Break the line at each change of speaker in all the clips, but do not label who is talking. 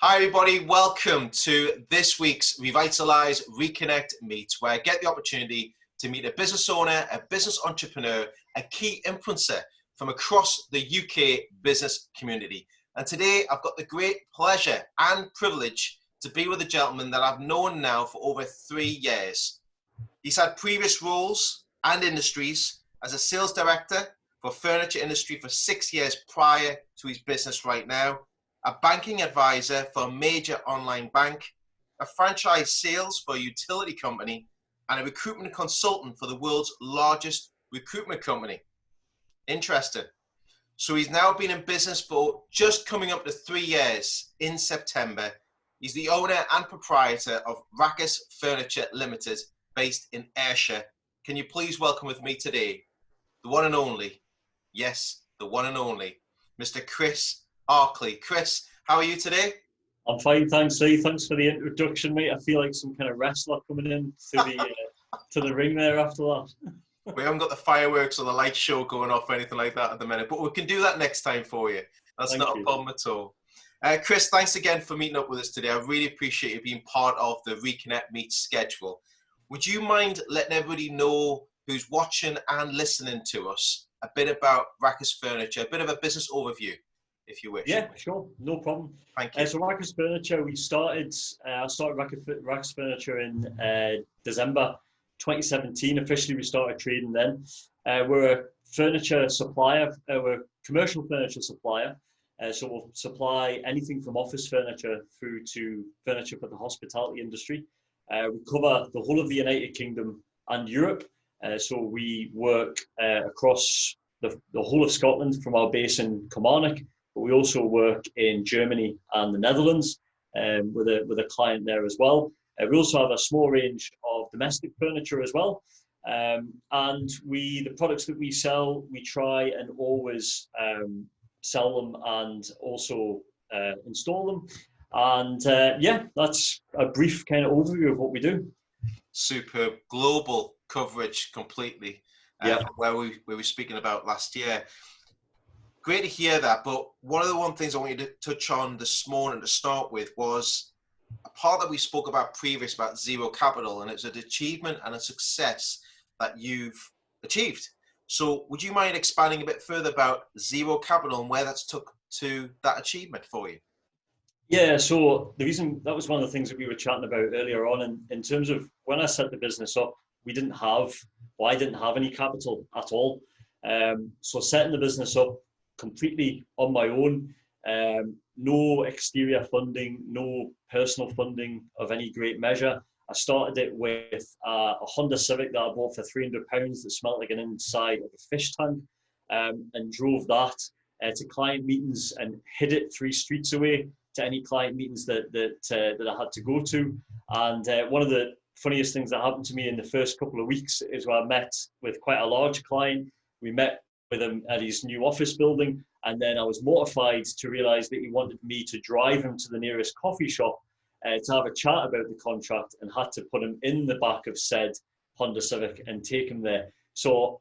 Hi everybody, welcome to this week's Revitalize Reconnect Meet, where I get the opportunity to meet a business owner, a business entrepreneur, a key influencer from across the UK business community. And today I've got the great pleasure and privilege to be with a gentleman that I've known now for over 3 years. He's had previous roles and industries as a sales director for furniture industry for 6 years prior to his business right now, a banking advisor for a major online bank, a franchise sales for a utility company, and a recruitment consultant for the world's largest recruitment company. Interesting. So he's now been in business for just coming up to 3 years in September. He's the owner and proprietor of Rakkaus Furniture Limited, based in Ayrshire. Can you please welcome with me today, the one and only, yes, the one and only, Mr. Chris Arkley. Chris, how are you today?
I'm fine, thanks, Lee. Thanks for the introduction, mate. I feel like some kind of wrestler coming in to the ring there after that.
We haven't got the fireworks or the light show going off or anything like that at the minute, but we can do that next time for you. That's not a problem at all. Chris, thanks again for meeting up with us today. I really appreciate you being part of the ReConnect Meet schedule. Would you mind letting everybody know who's watching and listening to us a bit about Rakkaus Furniture, a bit of a business overview, if you wish?
Yeah, sure, no problem.
Thank you.
So Rakkaus Furniture, I started Rakkaus Furniture in December 2017. Officially, we started trading then. We're a furniture supplier. We're a commercial furniture supplier. So we'll supply anything from office furniture through to furniture for the hospitality industry. We cover the whole of the United Kingdom and Europe. So we work across the whole of Scotland from our base in Kilmarnock, but we also work in Germany and the Netherlands with a client there as well. We also have a small range of domestic furniture as well. And the products that we sell, we try and always sell them and also install them. And yeah, that's a brief kind of overview of what we do.
Superb. Global coverage completely, where we were speaking about last year. Great to hear that, but one of the things I want you to touch on this morning to start with was a part that we spoke about previous about zero capital, and it's an achievement and a success that you've achieved. So would you mind expanding a bit further about zero capital and where that's took to that achievement for you?
Yeah, so the reason, that was one of the things that we were chatting about earlier on in terms of when I set the business up, I didn't have any capital at all. So setting the business up completely on my own, no exterior funding, no personal funding of any great measure. I started it with a Honda Civic that I bought for £300 that smelled like an inside of a fish tank, and drove that to client meetings and hid it 3 streets away to any client meetings that I had to go to. And one of the funniest things that happened to me in the first couple of weeks is when I met with quite a large client. We met with him at his new office building, and then I was mortified to realize that he wanted me to drive him to the nearest coffee shop to have a chat about the contract, and had to put him in the back of said Honda Civic and take him there. So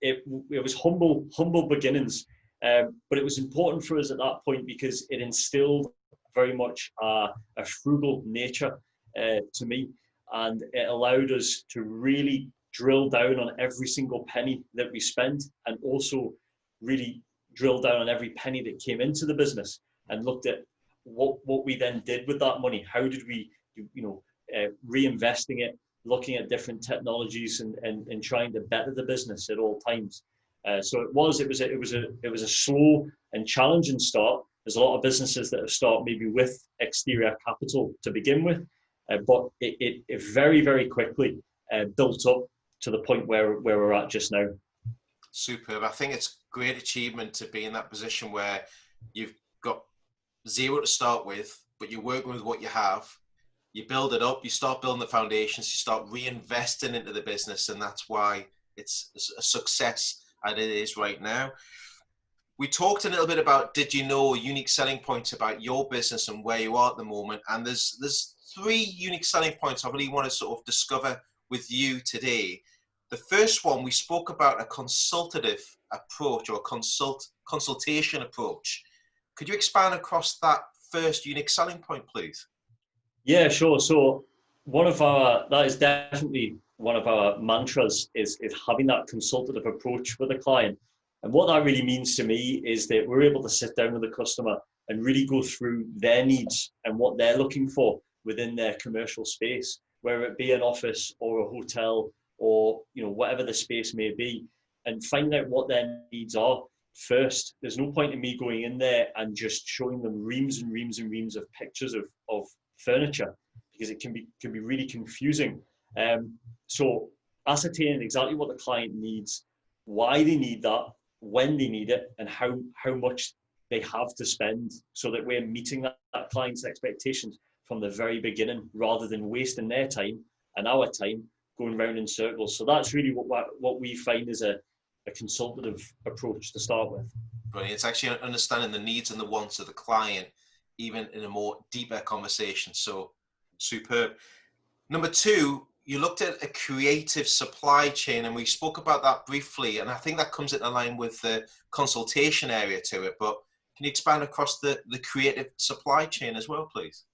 it was humble beginnings, but it was important for us at that point because it instilled very much a frugal nature to me, and it allowed us to really drill down on every single penny that we spent, and also really drill down on every penny that came into the business, and looked at what we then did with that money. How did we, reinvesting it, looking at different technologies and trying to better the business at all times. So it was a slow and challenging start. There's a lot of businesses that have started maybe with exterior capital to begin with, but it very, very quickly built up to the point where we're at just now.
Superb. I think it's a great achievement to be in that position where you've got zero to start with, but you're working with what you have. You build it up, you start building the foundations, you start reinvesting into the business, and that's why it's a success as it is right now. We talked a little bit about, did you know, unique selling points about your business and where you are at the moment, and there's 3 unique selling points I really want to sort of discover with you today. The first one, we spoke about a consultative approach, or a consultation approach. Could you expand across that first unique selling point, please?
Yeah, sure. So that is definitely one of our mantras is having that consultative approach with the client. And what that really means to me is that we're able to sit down with the customer and really go through their needs and what they're looking for within their commercial space, whether it be an office or a hotel or whatever the space may be, and find out what their needs are first. There's no point in me going in there and just showing them reams and reams and reams of pictures of furniture, because it can be really confusing. So ascertaining exactly what the client needs, why they need that, when they need it, and how much they have to spend, so that we're meeting that client's expectations from the very beginning, rather than wasting their time and our time going round in circles. So that's really what we find is a consultative approach to start with.
Brilliant. It's actually understanding the needs and the wants of the client, even in a more deeper conversation. So superb. Number two, you looked at a creative supply chain, and we spoke about that briefly, and I think that comes into line with the consultation area to it, but can you expand across the creative supply chain as well, please?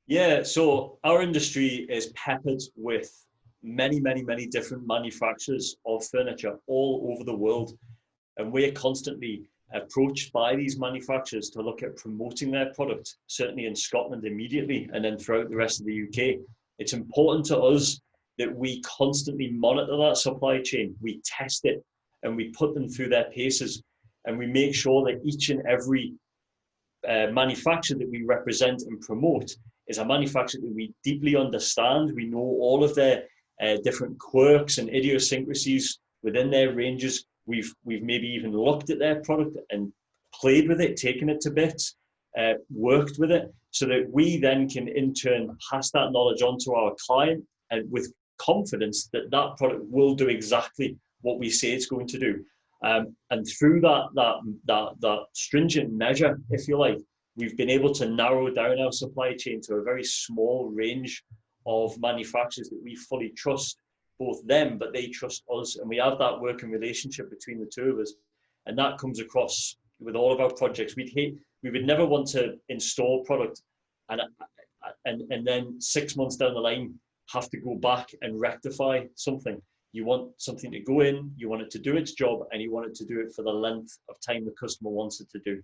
Yeah, so our industry is peppered with many, many, many different manufacturers of furniture all over the world. And we're constantly approached by these manufacturers to look at promoting their product, certainly in Scotland immediately, and then throughout the rest of the UK. It's important to us that we constantly monitor that supply chain. We test it and we put them through their paces, and we make sure that each and every manufacturer that we represent and promote is a manufacturer that we deeply understand. We know all of their different quirks and idiosyncrasies within their ranges. We've maybe even looked at their product and played with it, taken it to bits, worked with it, so that we then can in turn pass that knowledge on to our client, and with confidence that that product will do exactly what we say it's going to do. And through that stringent measure, if you like, we've been able to narrow down our supply chain to a very small range of manufacturers that we fully trust, both them, but they trust us. And we have that working relationship between the two of us. And that comes across with all of our projects. We would never want to install product and then 6 months down the line have to go back and rectify something. You want something to go in, you want it to do its job, and you want it to do it for the length of time the customer wants it to do.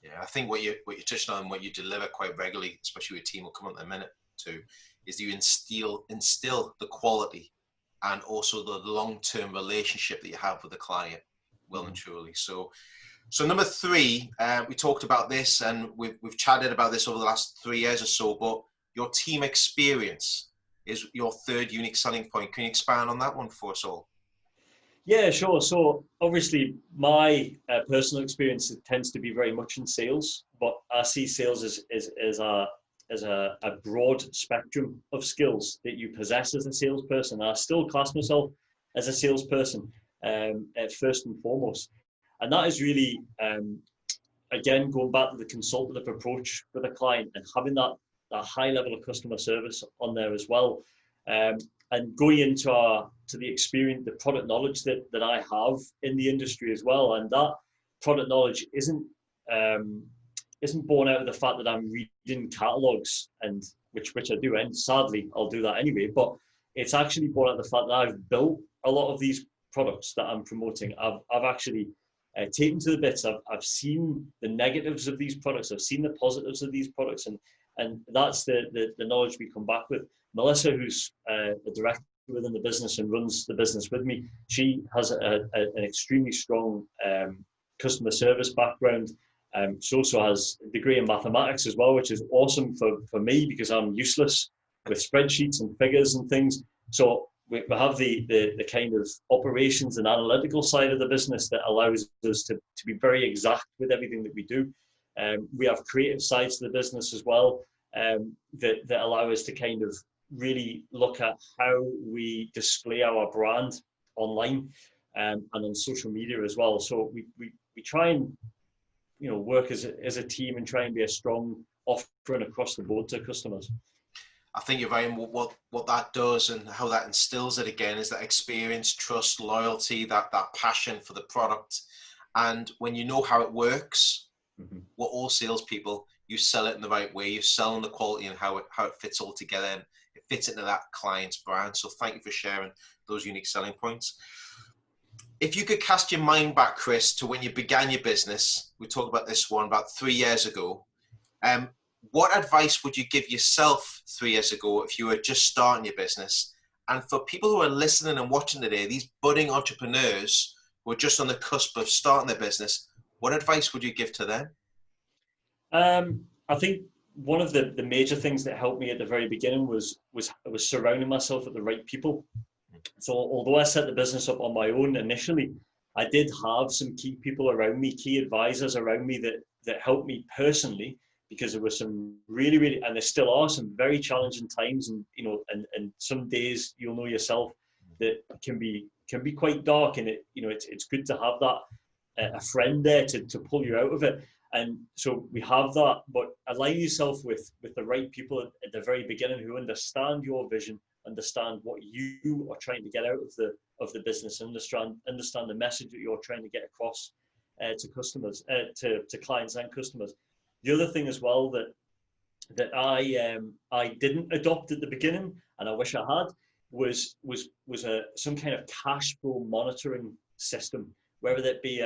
Yeah, I think what you touched on, what you deliver quite regularly, especially with your team, will come on in a minute too, is you instill the quality and also the long-term relationship that you have with the client, well and truly. So number three, we talked about this, and we've chatted about this over the last 3 years or so, but your team experience is your third unique selling point. Can you expand on that one for us all?
Yeah, sure. So obviously my personal experience tends to be very much in sales, but I see sales as a broad spectrum of skills that you possess as a salesperson. I still class myself as a salesperson first and foremost. And that is really, again, going back to the consultative approach with a client and having that high level of customer service on there as well. And going into the experience, the product knowledge that I have in the industry as well. And that product knowledge isn't born out of the fact that I'm reading catalogs, and which I do, and sadly I'll do that anyway, but it's actually born out of the fact that I've built a lot of these products that I'm promoting. I've actually taken to the bits. I've seen the negatives of these products. I've seen the positives of these products, and that's the knowledge we come back with. Melissa, who's the director within the business and runs the business with me, she has an extremely strong customer service background. She also has a degree in mathematics as well, which is awesome for me because I'm useless with spreadsheets and figures and things. So we have the kind of operations and analytical side of the business that allows us to be very exact with everything that we do. We have creative sides to the business as well that allow us to kind of really look at how we display our brand online and on social media as well. So we try and work as a team and try and be a strong offering across the board to customers.
I think you're right. What that does and how that instills it again is that experience, trust, loyalty, that passion for the product. And when you know how it works, what all salespeople, you sell it in the right way, you're selling the quality and how it fits all together, and it fits into that client's brand. So thank you for sharing those unique selling points. If you could cast your mind back, Chris, to when you began your business, we talked about this one about 3 years ago. What advice would you give yourself 3 years ago if you were just starting your business? And for people who are listening and watching today, these budding entrepreneurs who are just on the cusp of starting their business, what advice would you give to them?
I think one of the major things that helped me at the very beginning was surrounding myself with the right people. So although I set the business up on my own initially, I did have some key people around me, key advisors around me that helped me personally, because there were some really, and there still are some very challenging times, and and some days you'll know yourself that can be quite dark, and it's good to have that a friend there to pull you out of it. And so we have that, but align yourself with the right people at the very beginning who understand your vision, understand what you are trying to get out of the business, understand the message that you're trying to get across to customers, to clients and customers. The other thing as well that I didn't adopt at the beginning, and I wish I had, was some kind of cash flow monitoring system, whether that be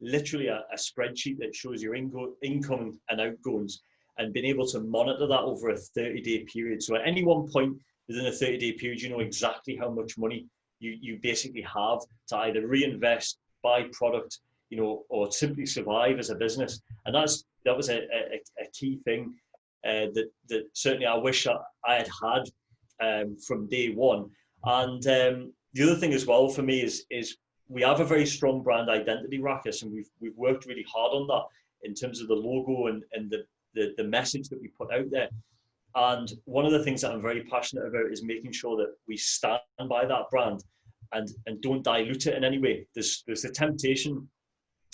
literally a spreadsheet that shows your income and outgoings, and being able to monitor that over a 30-day period. So at any one point within a 30-day period, you know exactly how much money you basically have to either reinvest, buy product, or simply survive as a business. And that was a key thing that certainly I wish I had from day one. And the other thing as well for me is we have a very strong brand identity, Rakkaus, and we've worked really hard on that in terms of the logo and the message that we put out there. And one of the things that I'm very passionate about is making sure that we stand by that brand and don't dilute it in any way. There's the temptation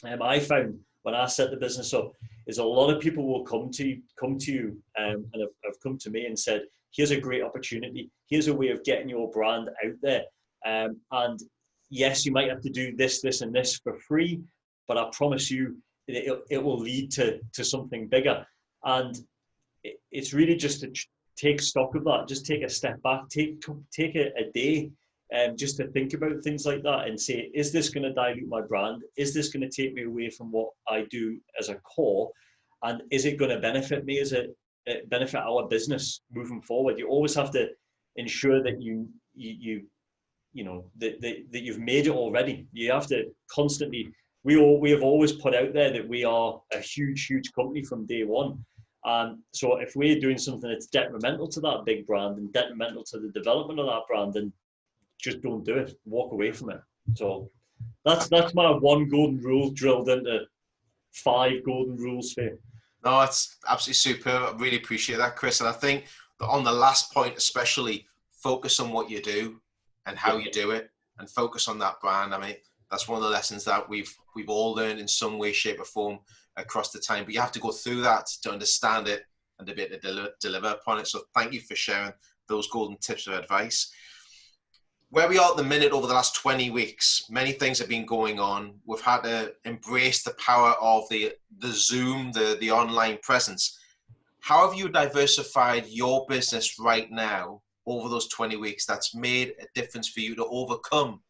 I found when I set the business up is a lot of people will come to you and have come to me and said, here's a great opportunity. Here's a way of getting your brand out there. And yes, you might have to do this, and this for free, but I promise you it will lead to something bigger. And it's really just to take stock of that, just take a step back, take a day just to think about things like that and say, is this going to dilute my brand? Is this going to take me away from what I do as a core? And is it going to benefit me benefit our business moving forward? You always have to ensure that that you've made it already. You have to constantly, we have always put out there that we are a huge company from day one. So if we're doing something that's detrimental to that big brand and detrimental to the development of that brand, then just don't do it. Walk away from it. So that's my one golden rule drilled into 5 golden rules here.
No, it's absolutely superb. I really appreciate that, Chris. And I think that on the last point, especially, focus on what you do and how you do it, and focus on that brand. I mean, that's one of the lessons that we've all learned in some way, shape, or form across the time. But you have to go through that to understand it and to be able to deliver upon it. So thank you for sharing those golden tips of advice. Where we are at the minute, over the last 20 weeks, many things have been going on. We've had to embrace the power of the Zoom, the online presence. How have you diversified your business right now over those 20 weeks that's made a difference for you to overcome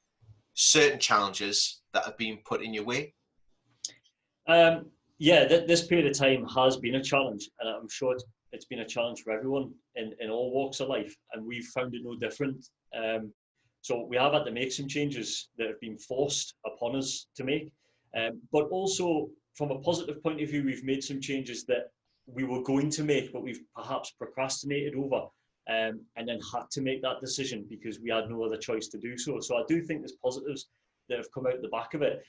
certain challenges that have been put in your way?
This period of time has been a challenge, and I'm sure it's been a challenge for everyone in all walks of life, and we've found it no different. So we have had to make some changes that have been forced upon us to make, but also from a positive point of view, we've made some changes that we were going to make, but we've perhaps procrastinated over, and then had to make that decision because we had no other choice to do so. So I do think there's positives that have come out the back of it.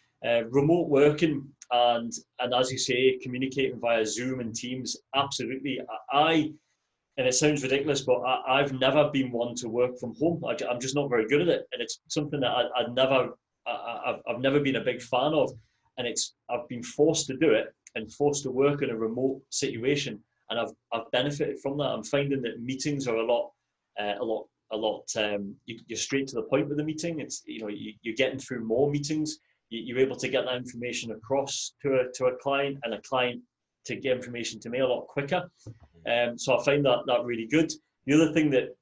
Remote working and as you say, communicating via Zoom and Teams, absolutely. And it sounds ridiculous, but I've never been one to work from home. I'm just not very good at it, and it's something that I've never been a big fan of. And I've been forced to do it and forced to work in a remote situation, and I've benefited from that. I'm finding that meetings are a lot. You're straight to the point with the meeting. It's you're getting through more meetings. You're able to get that information across to a client, and a client to get information to me a lot quicker. So I find that really good. The other thing that,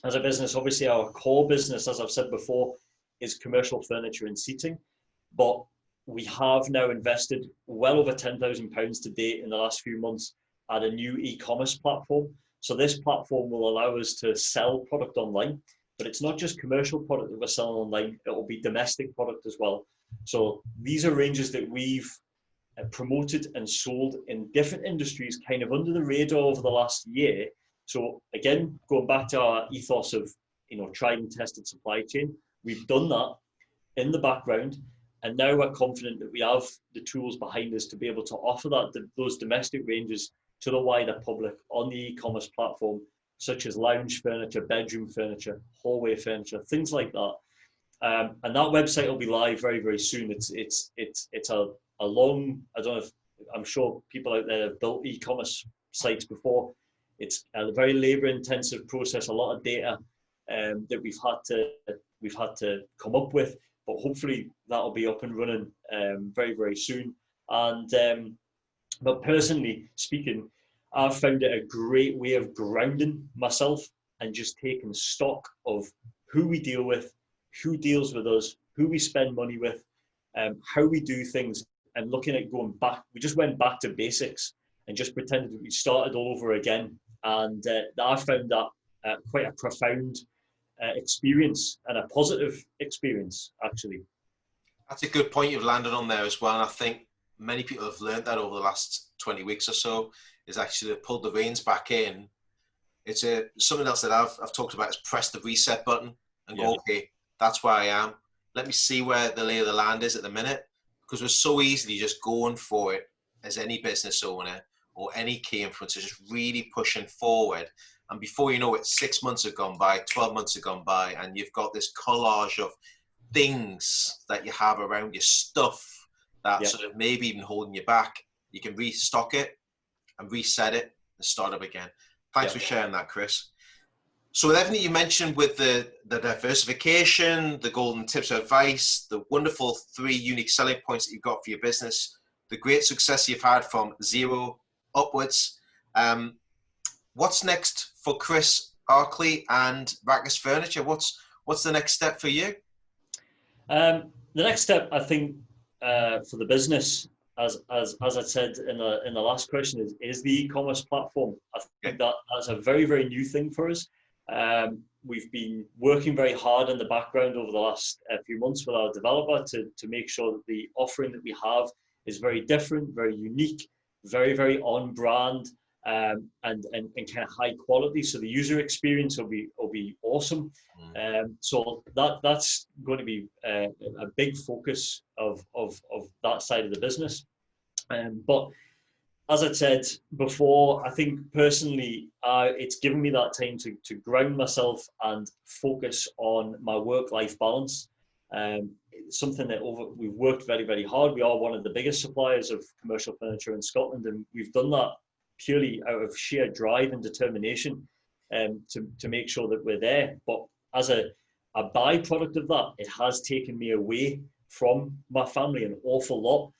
as a business, obviously our core business, as I've said before, is commercial furniture and seating, but we have now invested well over £10,000 to date in the last few months at a new e-commerce platform. So this platform will allow us to sell product online, but it's not just commercial product that we're selling online, it will be domestic product as well. So these are ranges that we've promoted and sold in different industries kind of under the radar over the last year. So again, going back to our ethos of, tried and tested supply chain, we've done that in the background, and now we're confident that we have the tools behind us to be able to offer those domestic ranges to the wider public on the e-commerce platform, such as lounge furniture, bedroom furniture, hallway furniture, things like that. And that website will be live very, very soon. It's a long, I don't know if, I'm sure people out there have built e-commerce sites before. It's a very labor-intensive process, a lot of data that we've had to come up with, but hopefully that'll be up and running very, very soon. And but personally speaking, I've found it a great way of grounding myself and just taking stock of who we deal with, who deals with us, who we spend money with, how we do things, and looking at going back. We just went back to basics and just pretended that we started all over again. And I found that quite a profound experience and a positive experience, actually.
That's a good point you've landed on there as well. And I think many people have learned that over the last 20 weeks or so, is actually pulled the reins back in. It's something else that I've talked about is press the reset button and go, okay, that's where I am. Let me see where the lay of the land is at the minute, because we're so easily just going for it as any business owner or any key influencer, just really pushing forward. And before you know it, 6 months have gone by, 12 months have gone by, and you've got this collage of things that you have around your stuff that sort of maybe even holding you back. You can restock it and reset it and start up again. Thanks for sharing that, Chris. So with everything you mentioned with the diversification, the golden tips of advice, the wonderful 3 unique selling points that you've got for your business, the great success you've had from 0 upwards, what's next for Chris Arkley and Rakkaus Furniture? What's the next step for you?
The next step, I think, for the business, as I said in the last question, is the e-commerce platform. I think that's a very, very new thing for us. We've been working very hard in the background over the last few months with our developer to make sure that the offering that we have is very different, very unique, very, very on brand, and kind of high quality. So the user experience will be awesome. So that's going to be a big focus of that side of the business. But as I said before, I think personally, it's given me that time to ground myself and focus on my work-life balance. Something that we've worked very, very hard. We are one of the biggest suppliers of commercial furniture in Scotland, and we've done that purely out of sheer drive and determination to make sure that we're there. But as a byproduct of that, it has taken me away from my family an awful lot.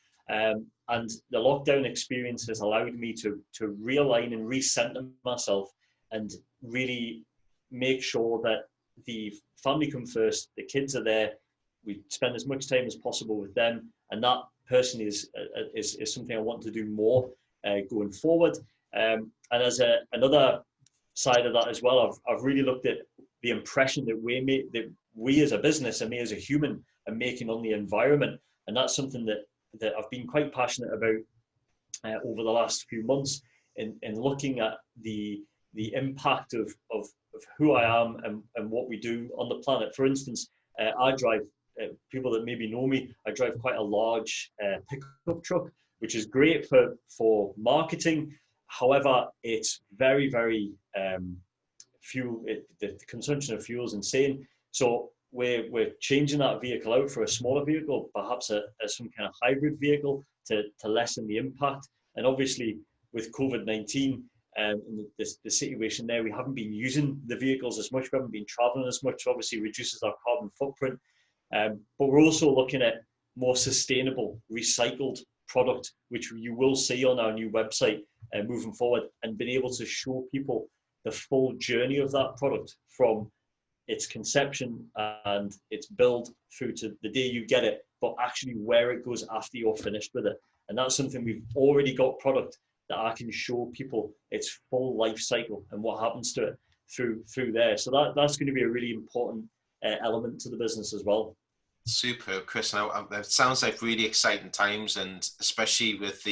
And the lockdown experience has allowed me to realign and recenter myself and really make sure that the family come first, the kids are there, we spend as much time as possible with them, and that personally is something I want to do more going forward. And as another side of that as well, I've really looked at the impression that we as a business and me as a human are making on the environment, and that's something that I've been quite passionate about over the last few months in looking at the impact of who I am and what we do on the planet. For instance, I drive, people that maybe know me, I drive quite a large pickup truck, which is great for marketing. However, it's very, very the consumption of fuel is insane. So we're changing that vehicle out for a smaller vehicle, perhaps some kind of hybrid vehicle to lessen the impact. And obviously with COVID-19 and the situation there, we haven't been using the vehicles as much, we haven't been traveling as much, obviously reduces our carbon footprint. But we're also looking at more sustainable, recycled product, which you will see on our new website moving forward, and being able to show people the full journey of that product from its conception and its build through to the day you get it, but actually where it goes after you're finished with it. And that's something we've already got product that I can show people its full life cycle and what happens to it through there. So that's going to be a really important element to the business as well.
Superb, Chris. Now, it sounds like really exciting times, and especially with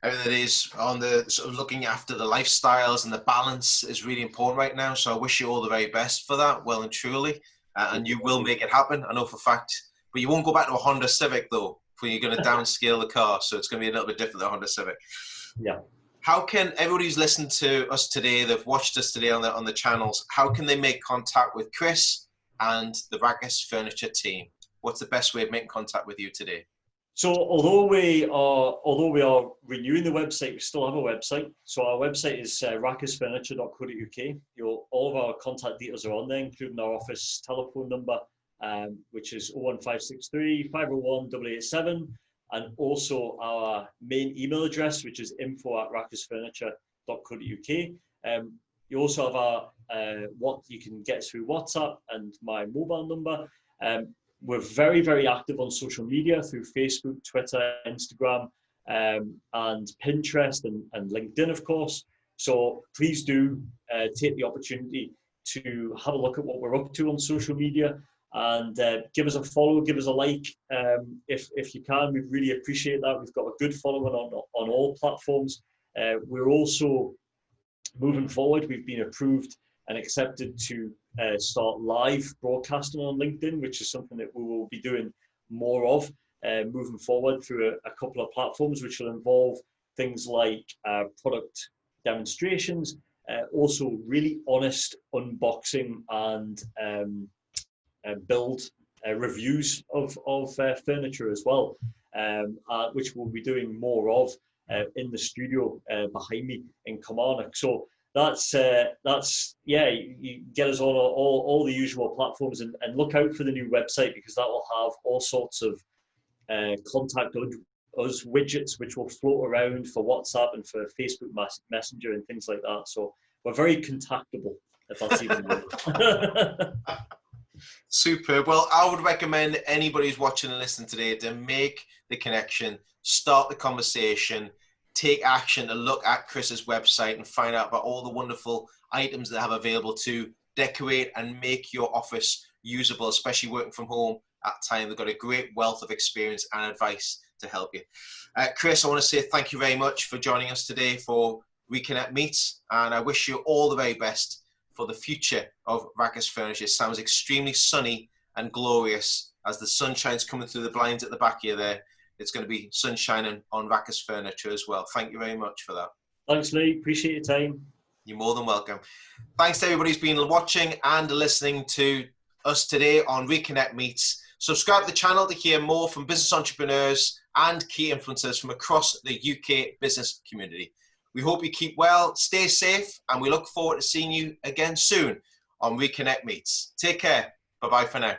everything that is on the sort of looking after the lifestyles and the balance is really important right now. So I wish you all the very best for that, well and truly, and you will make it happen. I know for a fact, but you won't go back to a Honda Civic though, when you're going to downscale the car. So it's going to be a little bit different than a Honda Civic.
Yeah.
How can everybody who's listened to us today, they've watched us today on the channels, how can they make contact with Chris and the Rakkaus Furniture team? What's the best way of making contact with you today?
So although we are renewing the website, we still have a website. So our website is rakkausfurniture.co.uk. All of our contact details are on there, including our office telephone number, which is 01563 501 887, and also our main email address, which is info@rakkausfurniture.co.uk. You also have our what you can get through WhatsApp and my mobile number. We're very, very active on social media through Facebook, Twitter, Instagram, and Pinterest and LinkedIn, of course. So please do take the opportunity to have a look at what we're up to on social media, and give us a follow, give us a like if you can. We'd really appreciate that. We've got a good following on all platforms. We're also moving forward. We've been approved and accepted to start live broadcasting on LinkedIn, which is something that we will be doing more of moving forward through a couple of platforms, which will involve things like product demonstrations, also really honest unboxing and build reviews of furniture as well, which we'll be doing more of in the studio behind me in Kilmarnock. So that's you get us on all the usual platforms, and look out for the new website, because that will have all sorts of contact us widgets which will float around for WhatsApp and for Facebook Messenger and things like that. So we're very contactable, if that's even
Superb. Well, I would recommend anybody who's watching and listening today to make the connection, start the conversation, take action, to look at Chris's website and find out about all the wonderful items they have available to decorate and make your office usable, especially working from home at time. They've got a great wealth of experience and advice to help you. Chris, I want to say thank you very much for joining us today for ReConnect Meets, and I wish you all the very best for the future of Rakkaus Furniture. It sounds extremely sunny and glorious as the sunshine's coming through the blinds at the back here there. It's going to be sunshine on Rakkaus Furniture as well. Thank you very much for that.
Thanks, Lee. Appreciate your time.
You're more than welcome. Thanks to everybody who's been watching and listening to us today on ReConnect Meets. Subscribe to the channel to hear more from business entrepreneurs and key influencers from across the UK business community. We hope you keep well, stay safe, and we look forward to seeing you again soon on ReConnect Meets. Take care. Bye-bye for now.